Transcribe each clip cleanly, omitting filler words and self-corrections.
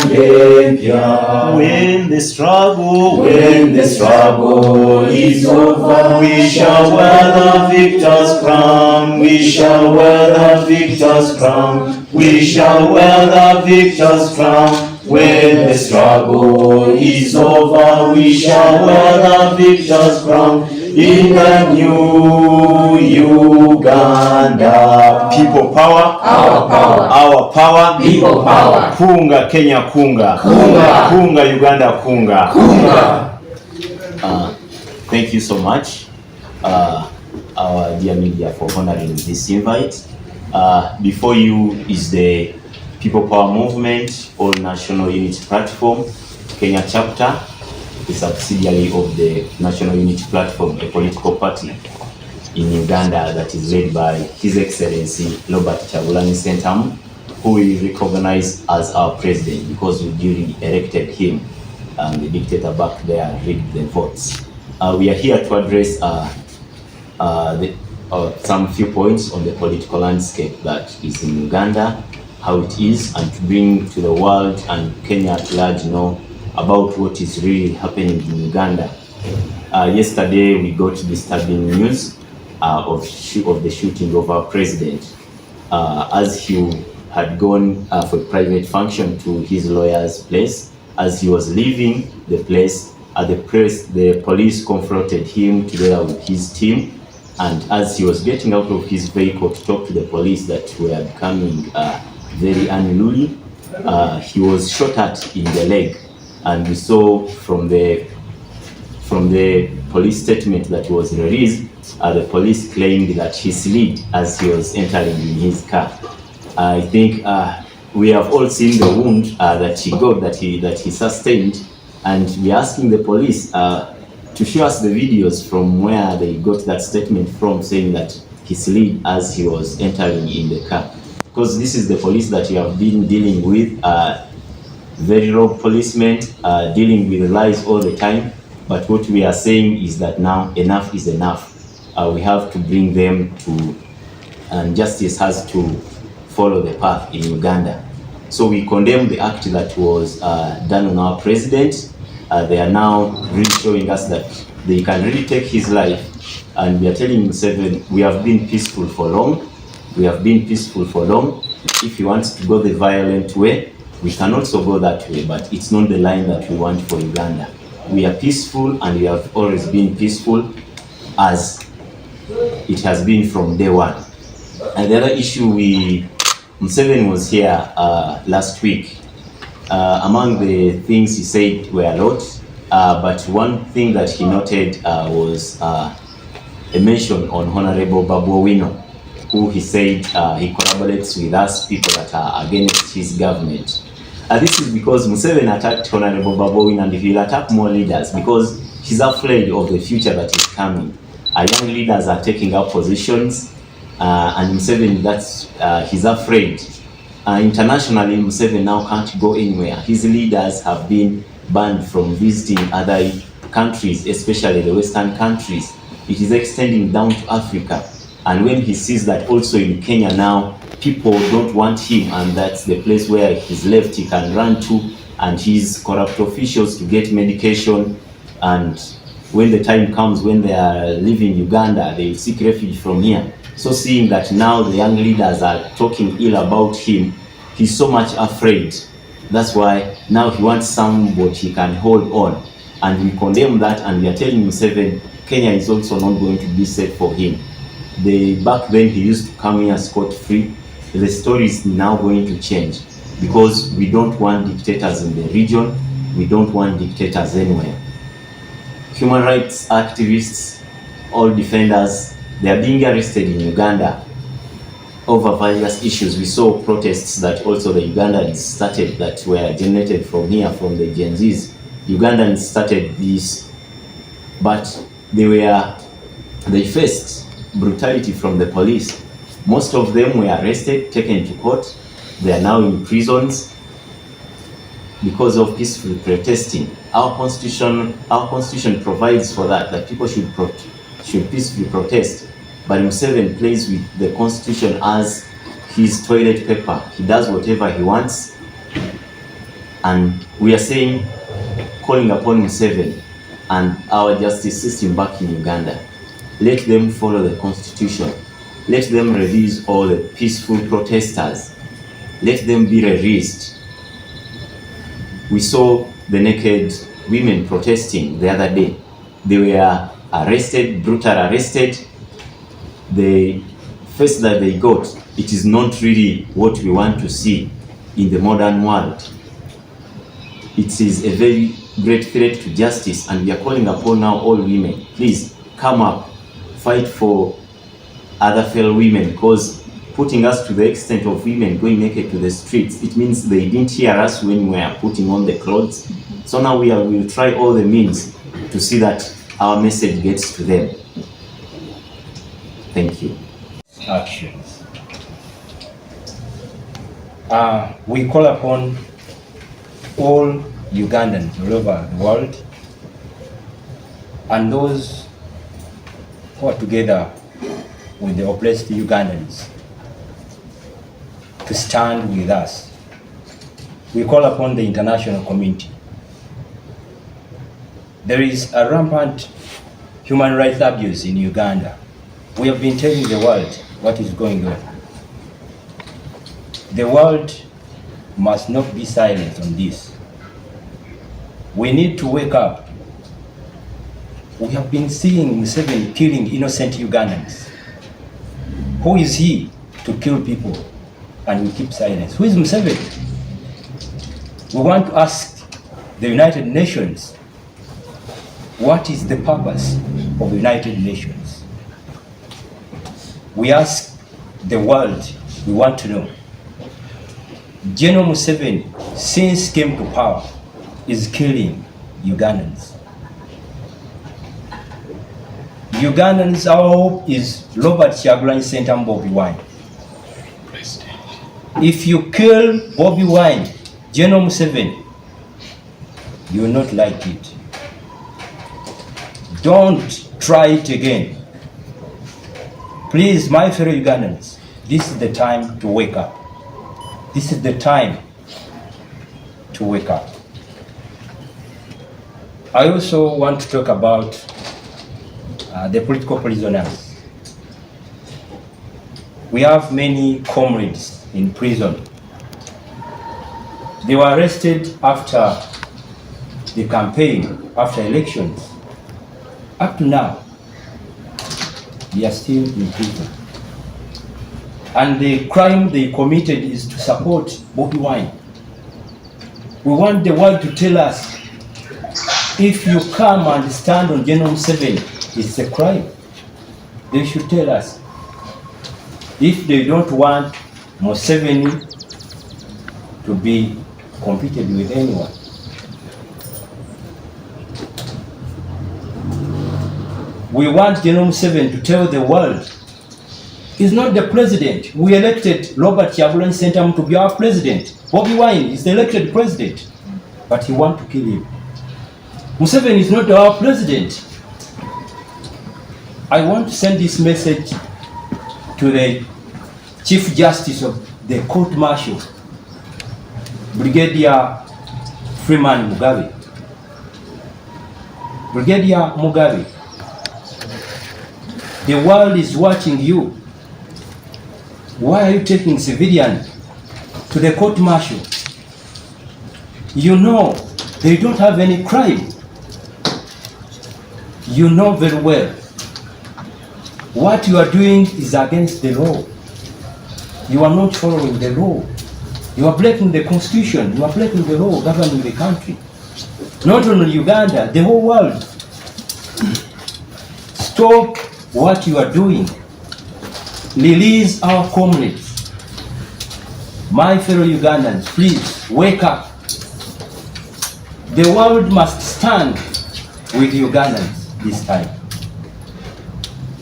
When the struggle is over, we shall wear the victor's crown. We shall wear the victor's crown. We shall wear the victor's crown. When the struggle is over, we shall wear the victor's crown in the new Uganda. People power, our power, people power. Kunga Kenya, kunga, Uganda, kunga. Thank you so much, our dear media, for honoring this invite. Before you is the People Power Movement or National Unity Platform, Kenya chapter, a subsidiary of the National Unity Platform, a political party in Uganda that is led by His Excellency Robert Kyagulanyi Ssentamu, who we recognize as our president because we duly elected him, the dictator back there rigged the votes. We are here to address some few points on the political landscape that is in Uganda, how it is, and to bring to the world and Kenya at large know about what is really happening in Uganda. Yesterday we got disturbing news of the shooting of our president as he had gone for a private function to his lawyer's place. As he was leaving the place, the police confronted him together with his team, and as he was getting out of his vehicle to talk to the police that were becoming very unruly, he was shot at in the leg, and we saw from the police statement that was released, the police claimed that he slid as he was entering in his car. I think we have all seen the wound that he got, that he sustained, and we are asking the police to show us the videos from where they got that statement from, saying that he slid as he was entering in the car. Because this is the police that you have been dealing with, very rogue policemen, dealing with lies all the time. But what we are saying is that now enough is enough. We have to bring them to, and justice has to follow the path in Uganda. So we condemn the act that was done on our president. They are now really showing us that they can really take his life. And we are telling Museveni, we have been peaceful for long. We have been peaceful for long. If he wants to go the violent way, we can also go that way, but it's not the line that we want for Uganda. We are peaceful, and we have always been peaceful, as it has been from day one. And the other issue, Museveni was here last week. Among the things he said were a lot, but one thing that he noted was a mention on Honorable Bobi Wine, who he said he collaborates with us, people that are against his government. This is because Museveni attacked Honorable Bobi Wine, and he will attack more leaders because he's afraid of the future that is coming. Young leaders are taking up positions, and Museveni, he's afraid. Internationally, Museveni now can't go anywhere. His leaders have been banned from visiting other countries, especially the Western countries. It is extending down to Africa. And when he sees that also in Kenya now, people don't want him, and that's the place where he's left he can run to, and his corrupt officials to get medication. And when the time comes when they are leaving Uganda, they seek refuge from here. So seeing that now the young leaders are talking ill about him, he's so much afraid. That's why now he wants somebody he can hold on. And we condemn that, and we are telling Museveni, Kenya is also not going to be safe for him. Back then he used to come here scot-free. The story is now going to change, because we don't want dictators in the region. We don't want dictators anywhere. Human rights activists, all defenders, they are being arrested in Uganda over various issues. We saw protests that also the Ugandans started, that were generated from here, from the Gen Zs. Ugandans started this, but they faced brutality from the police. Most of them were arrested, taken to court. They are now in prisons because of peaceful protesting. Our constitution provides for that people should peacefully protest. But Museveni plays with the constitution as his toilet paper. He does whatever he wants. And we are saying, calling upon Museveni and our justice system back in Uganda, let them follow the constitution. Let them release all the peaceful protesters. Let them be released. We saw the naked women protesting the other day. They were arrested, brutally arrested. The face that they got, it is not really what we want to see in the modern world. It is a very great threat to justice, and we are calling upon now all women, please come up, fight for other fellow women, because putting us to the extent of women going naked to the streets, it means they didn't hear us when we were putting on the clothes. So now we will try all the means to see that our message gets to them. Thank you. Actions. We call upon all Ugandans all over the world and those who are together with the oppressed Ugandans to stand with us. We call upon the international community. There is a rampant human rights abuse in Uganda. We have been telling the world what is going on. The world must not be silent on this. We need to wake up. We have been seeing Museveni killing innocent Ugandans. Who is he to kill people and we keep silence? Who is Museveni? We want to ask the United Nations, what is the purpose of the United Nations? We ask the world, we want to know. General Museveni, since came to power, is killing Ugandans. Ugandans, our hope is Robert Kyagulanyi Ssentamu Bobi Wine. If you kill Bobi Wine, General Museveni, you will not like it. Don't try it again. Please, my fellow Ugandans, this is the time to wake up. This is the time to wake up. I also want to talk about the political prisoners. We have many comrades in prison. They were arrested after the campaign, after elections. Up to now, they are still in prison. And the crime they committed is to support Bobi Wine. We want the world to tell us, if you come and stand on General Museveni, it's a crime. They should tell us. If they don't want Museveni to be competed with anyone. We want General Museveni to tell the world, he's not the president. We elected Robert Kyagulanyi Ssentamu to be our president. Bobi Wine is the elected president, but he wants to kill him. Museveni is not our president. I want to send this message to the Chief Justice of the Court Martial, Brigadier Freeman Mugabe. Brigadier Mugabe, the world is watching you. Why are you taking civilians to the court martial? You know they don't have any crime. You know very well what you are doing is against the law. You are not following the law. You are breaking the constitution. You are breaking the law governing the country. Not only Uganda, the whole world. Stop what you are doing. Release our comrades. My fellow Ugandans, please wake up. The world must stand with Ugandans this time.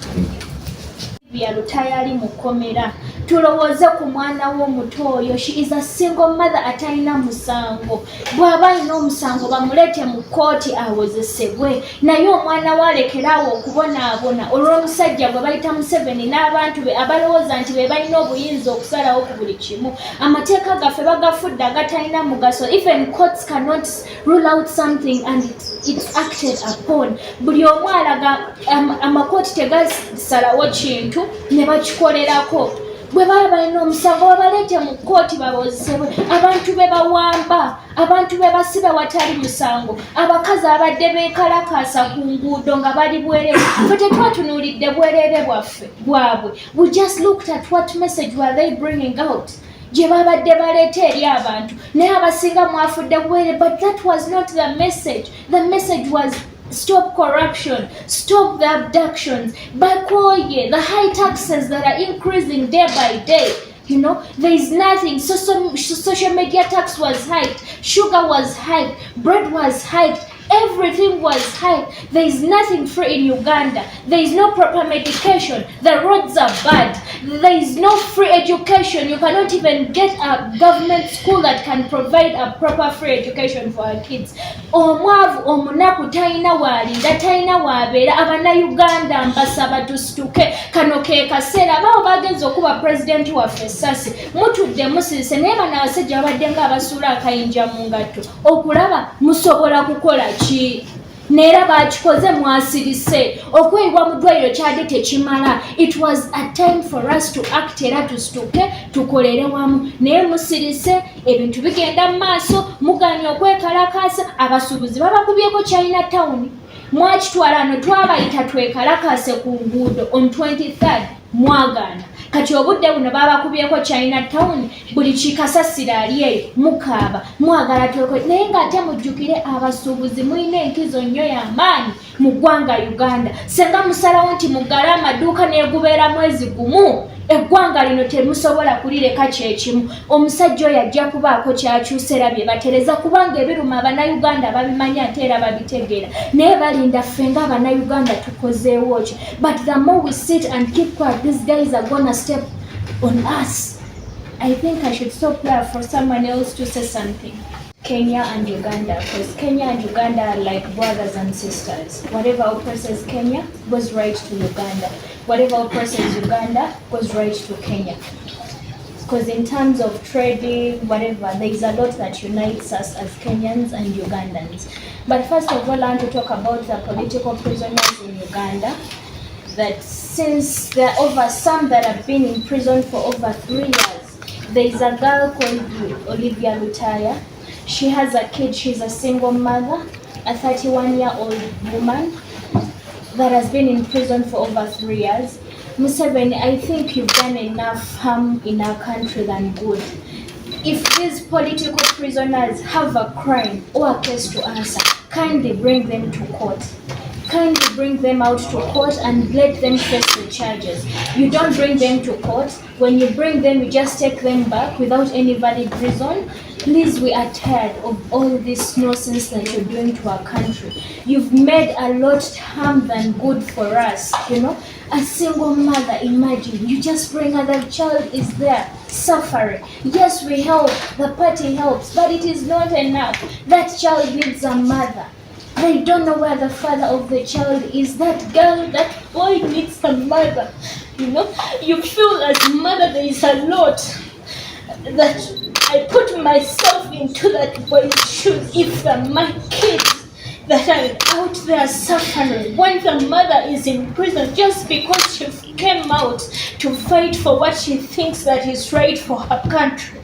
Thank you. Olivia Lutayali mukomera. Tulowooze ku mwana w'omuto oyo. She is a single mother atalina musango. Bw'aba alina omusango bamuleete mu kkooti awozesebwe. Naye omwana walekeraawo okubonaabona olw'omusajja gwe bayita Museveni n'abantu be abalowooza nti be balina obuyinza okusalawo ku buli kimu. Amateeka gaffe bagafudde agatalina mugaso. Even courts cannot rule out something and it's acted upon. Buli omu alaga amakooti tegasalawo kintu ne bakikolerako. Bwe baba balina omusango babaleete mu kkooti babozesebwe. Abantu be bawamba, abantu be basiba watali musango, abakazi abadde beekalakaasa ku nguudo nga bali bwereere. Ffe tetwatunuulidde bwereere bwabwe. We just looked at what message were they bringing out. Gye babadde baleeta eri abantu naye abasinga mwafudde bwereere. But that was not the message. The message was stop corruption, stop the abductions, bakoye, the high taxes that are increasing day by day. You know, there is nothing. Social media tax was hiked, sugar was hiked, bread was hiked, everything was hiked. There is nothing free in Uganda. There is no proper medication. The roads are bad. There is no free education. You cannot even get a government school that can provide a proper free education for our kids. Omwavu omunaku talina waalinda, talina waabeera. Abannayuganda mbasaba tusituke. Kano ke kaseera bawo bagenze okuba pulezidenti waffe essasi. Mutudde musirise naye bano abasajja babadde ng'abasuula akayinja mu ngatto. Okulaba musobola kukola ki? Neera bakikoze mwasirise. Okweyibwa mu ddwaliro kyadde tekimala. It was a time for us to act era tusituke tukolere wamu. Naye musirise, ebintu bigenda mu maaso, muganye okwekalakaasa. Abasuubuzi babakubyeko Chinatown. Mwakitwala no twabayita twekalakaase ku nguudo on 23rd mwagaana. Kati obudde buno babakubyeko Chinatown, buli kikasasira ali eyo mukaaba mwagala tweko. Naye ng'ate mujjukire abasuubuzi mulina enkizo nnyo y'amaanyi mu ggwanga Uganda. Senga musalawo nti muggale amaduuka n'egubeera mwezi gumu, eggwanga lino temusobola kulireka kyekimu. Omusajja oyo ajja kubaako kyakyusa era bye batereza kubanga ebiruma Abannayuganda babimanya ate era babitegeera. Naye balinda ffe ng'Abannayuganda tukozeewo ki. But the more we sit and keep quiet, these guys are gonna step on us. I think I should stop there for someone else to say something. Kenya and Uganda, because Kenya and Uganda are like brothers and sisters. Whatever oppresses Kenya goes right to Uganda. Whatever oppresses Uganda goes right to Kenya. Because in terms of trading, whatever, there is a lot that unites us as Kenyans and Ugandans. But first of all, I want to talk about the political prisoners in Uganda. That since there are over some that have been in prison for over 3 years, there is a girl called Olivia Lutayali. She has a kid, she's a single mother, a 31-year-old woman that has been in prison for over 3 years. Museveni, I think you've done enough harm in our country than good. If these political prisoners have a crime or a case to answer, kindly bring them to court. Kindly bring them out to court and let them face the charges. You don't bring them to court. When you bring them, you just take them back without any valid reason. Please, we are tired of all this nonsense that you're doing to our country. You've made a lot harm than good for us, you know. A single mother, imagine, you just bring her, the child is there, suffering. Yes, we help, the party helps, but it is not enough. That child needs a mother. They don't know where the father of the child is. That girl, that boy needs a mother. You know, you feel as a mother there is a lot that I put myself into that boy's shoes. If my kids that are out there suffering, when the mother is in prison just because she came out to fight for what she thinks that is right for her country.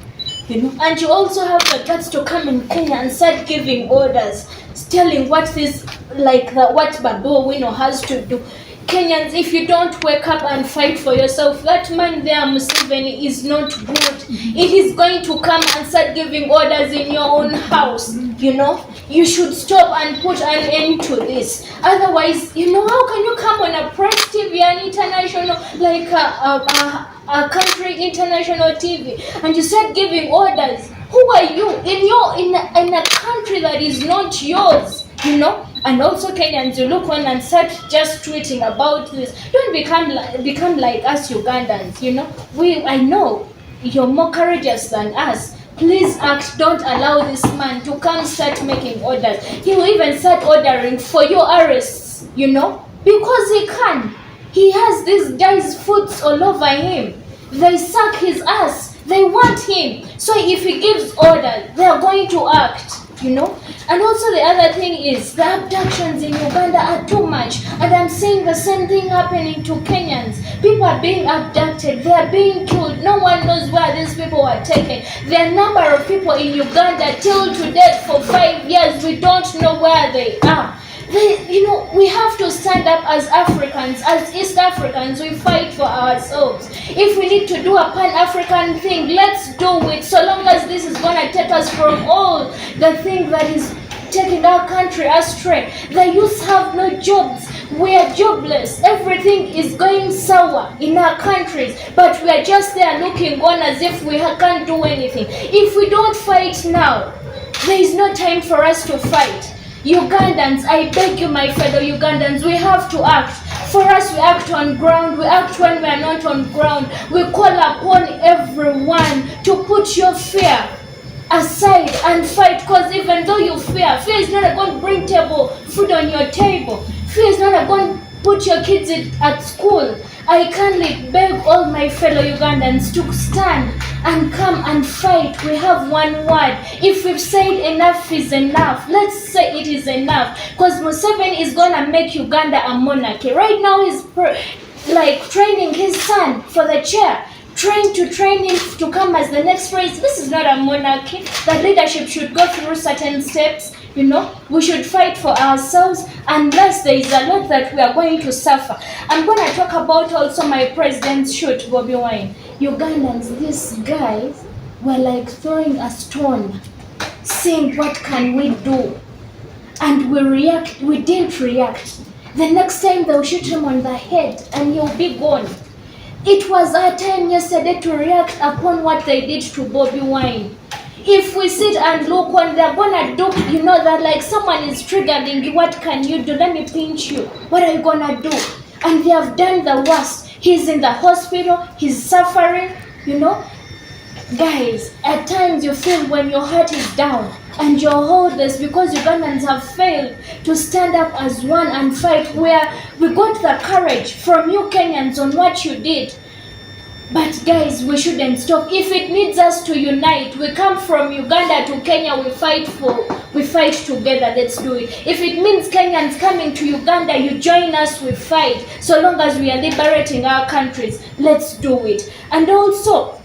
You know, and you also have the guts to come in Kenya and start giving orders, telling what this, what Bobi Wine has to do. Kenyans, if you don't wake up and fight for yourself, that man there, Museveni, is not good. It is going to come and start giving orders in your own house, you know. You should stop and put an end to this. Otherwise, you know, how can you come on a press TV, an international, like a country international TV, and you start giving orders? Who are you in a country that is not yours? you know. And also Kenyans, you look on and start just tweeting about this. Don't become like us Ugandans, you know. I know you're more courageous than us. Please act. Don't allow this man to come start making orders. He will even start ordering for your arrests, you know, because he can. He has these guys' foots all over him. They suck his ass. They want him. So if he gives orders, they are going to act, you know. And also the other thing is the abductions in Uganda are too much. And I'm seeing the same thing happening to Kenyans. People are being abducted. They are being killed. No one knows where these people are taken. There are a number of people in Uganda till to death for 5 years. We don't know where they are. You know, we have to stand up as Africans, as East Africans. We fight for ourselves. If we need to do a Pan-African thing, let's do it. So long as this is going to take us from all the thing that is taking our country astray. The youth have no jobs. We are jobless. Everything is going sour in our countries. But we are just there looking on as if we can't do anything. If we don't fight now, there is no time for us to fight. Ugandans, I beg you, my fellow Ugandans, we have to act. For us, we act on ground. We act when we are not on ground. We call upon everyone to put your fear aside and fight. Because even though you fear is not going to bring food on your table. Fear is not going to put your kids at school. I kindly beg all my fellow Ugandans to stand and come and fight. We have one word. If we've said enough is enough, let's say it is enough. Because Museveni is going to make Uganda a monarchy. Right now he's like training his son for the chair. Trying to train him to come as the next president. This is not a monarchy. The leadership should go through certain steps. You know, we should fight for ourselves unless there is a lot that we are going to suffer. I'm going to talk about also my president's shoot, Bobi Wine. Ugandans, these guys were like throwing a stone, saying, what can we do? And we didn't react. The next time they'll shoot him on the head and he'll be gone. It was our time yesterday to react upon what they did to Bobi Wine. If we sit and look on, they're gonna do, you know, that like someone is triggering you, what can you do? Let me pinch you. What are you gonna do? And they have done the worst. He's in the hospital, he's suffering, you know. Guys, at times you feel when your heart is down and you're hopeless because Ugandans have failed to stand up as one and fight, where we got the courage from you Kenyans on what you did. But guys, we shouldn't stop. If it needs us to unite, we come from Uganda to Kenya, we fight together, let's do it. If it means Kenyans coming to Uganda, you join us, we fight. So long as we are liberating our countries, let's do it. And also,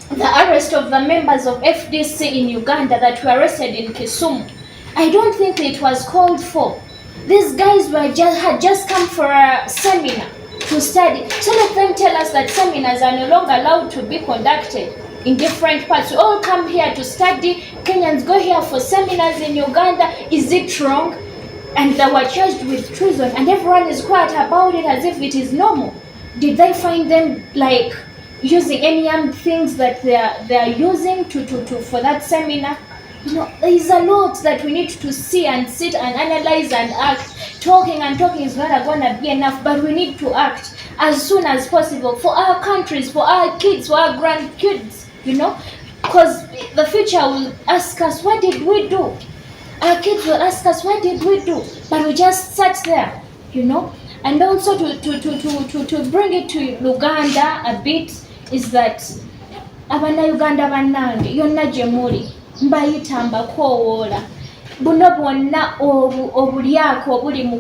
the arrest of the members of FDC in Uganda that were arrested in Kisumu, I don't think it was called for. These guys had just come for a seminar to study. So let them tell us that seminars are no longer allowed to be conducted in different parts. We all come here to study. Kenyans go here for seminars in Uganda. Is it wrong? And they were charged with treason, and everyone is quiet about it as if it is normal. Did they find them like using any things that they are using for that seminar? You know, there is a lot that we need to see and sit and analyze and act. Talking is not going to be enough, but we need to act as soon as possible for our countries, for our kids, for our grandkids, you know, because the future will ask us, what did we do? Our kids will ask us, what did we do? But we just sat there, you know. And also to bring it to Uganda a bit is that abana Uganda bannange yonna gye muli mbayita mbakoowola buno bwonna obulyako obuli mu